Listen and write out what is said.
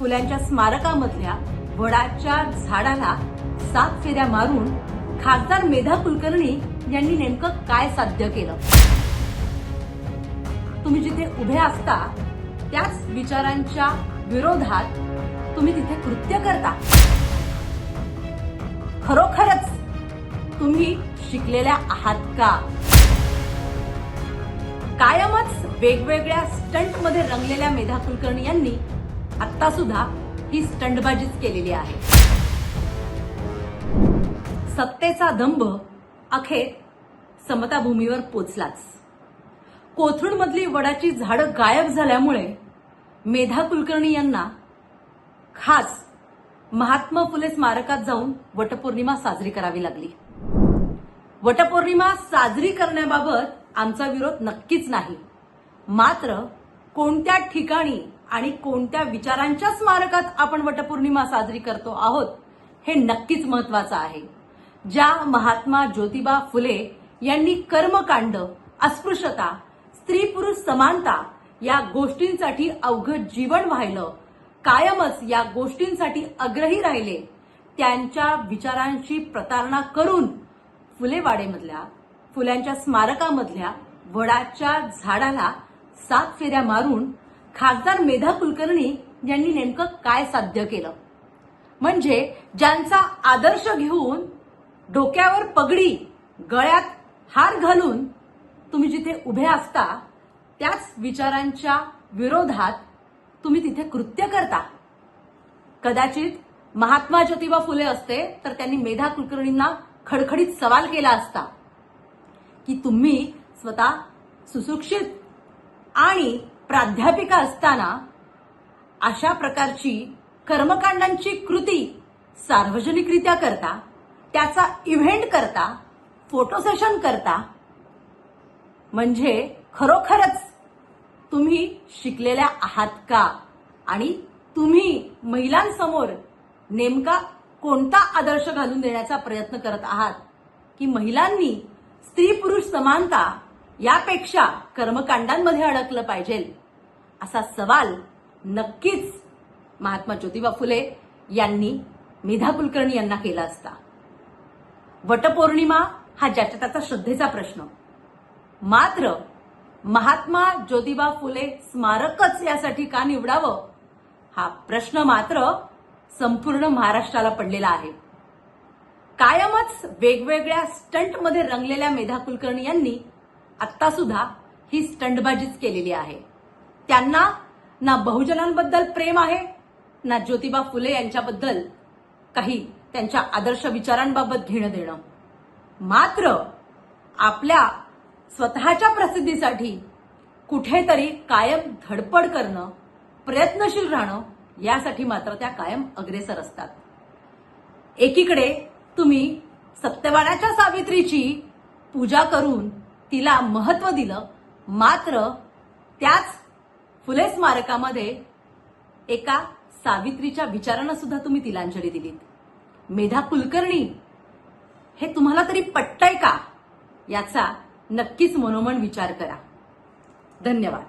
फुल्यांच्या स्मारकामधल्या वडाच्या झाडाला 7 फेऱ्या मारून खासदार मेधा कुलकर्णी यांनी नेमकं काय साध्य केलं? तुम्ही जिथे उभे असता त्याच विचारांच्या विरोधात तुम्ही तिथे कृत्य करता. खरोखरच तुम्ही शिकलेल्या आहात का? कायमच वेगवेगळ्या स्टंटमध्ये रंगलेल्या मेधा कुलकर्णी यांनी आता सुद्धा ही स्टंटबाजीच केलेली आहे. सत्तेचा दंभ अखेर समताभूमीवर पोचलाच. कोथरूडमधली वडाची झाडं गायब झाल्यामुळे मेधा कुलकर्णी यांना खास महात्मा फुले स्मारकात जाऊन वटपौर्णिमा साजरी करावी लागली. वटपौर्णिमा साजरी करण्याबाबत आमचा विरोध नक्कीच नाही, मात्र कोणत्या ठिकाणी आणि कोणत्या विचारांच्या स्मारकात आपण वटपौर्णिमा साजरी करतो आहोत हे नक्कीच महत्वाचं आहे. ज्या महात्मा ज्योतिबा फुले यांनी कर्मकांड, अस्पृश्यता, स्त्री पुरुष समानता या गोष्टींसाठी अवघड जीवन वाहिलं, कायमच या गोष्टींसाठी आग्रही राहिले, त्यांच्या विचारांची प्रतारणा करून फुलेवाडेमधल्या फुल्यांच्या स्मारकामधल्या वडाच्या झाडाला 7 फेऱ्या मारून खासदार मेधा कुलकर्णी यांनी नेमकं काय साध्य केलं? म्हणजे ज्यांचा आदर्श घेऊन डोक्यावर पगडी, गळ्यात हार घालून तुम्ही जिथे उभे असता त्याच विचारांच्या विरोधात तुम्ही तिथे कृत्य करता. कदाचित महात्मा ज्योतिबा फुले असते तर त्यांनी मेधा कुलकर्णींना खडखडीत सवाल केला असता की तुम्ही स्वतः सुशिक्षित आणि प्राध्यापिका असताना अशा प्रकारची कर्मकांडांची कृती सार्वजनिकरित्या करता, त्याचा इव्हेंट करता, फोटो सेशन करता, म्हणजे खरोखरच तुम्ही शिकलेल्या आहात का? आणि तुम्ही महिलांसमोर नेमका कोणता आदर्श घालून देण्याचा प्रयत्न करत आहात की महिलांनी स्त्री पुरुष समानता यापेक्षा कर्मकांडांमध्ये अडकलं पाहिजे, असा सवाल नक्कीच महात्मा ज्योतिबा फुले यांनी मेधा कुलकर्णी यांना केला असता. वटपौर्णिमा हा ज्याच्या त्याचा श्रद्धेचा प्रश्न, मात्र महात्मा ज्योतिबा फुले स्मारकच यासाठी का निवडावं हा प्रश्न मात्र संपूर्ण महाराष्ट्राला पडलेला आहे. कायमच वेगवेगळ्या स्टंटमध्ये रंगलेल्या मेधा कुलकर्णी यांनी आता सुद्धा ही स्टंटबाजीच केलेली आहे. त्यांना ना बहुजनांबद्दल प्रेम आहे, ना ज्योतिबा फुले यांच्याबद्दल काही त्यांच्या आदर्श विचारांबाबत घेणं देणं, मात्र आपल्या स्वतःच्या प्रसिद्धीसाठी कुठेतरी कायम धडपड करणं, प्रयत्नशील राहणं यासाठी मात्र त्या कायम अग्रेसर असतात. एकीकडे तुम्ही सत्यवानाच्या सावित्रीची पूजा करून तिला महत्व दिलं, मात्र त्याच फुले स्मारकामध्ये एका सावित्रीच्या विचारांना सुद्धा तुम्ही तिलांजली दिलीत. मेधा कुलकर्णी हे तुम्हाला तरी पटतंय का? याचा नक्कीच मनोमन विचार करा. धन्यवाद.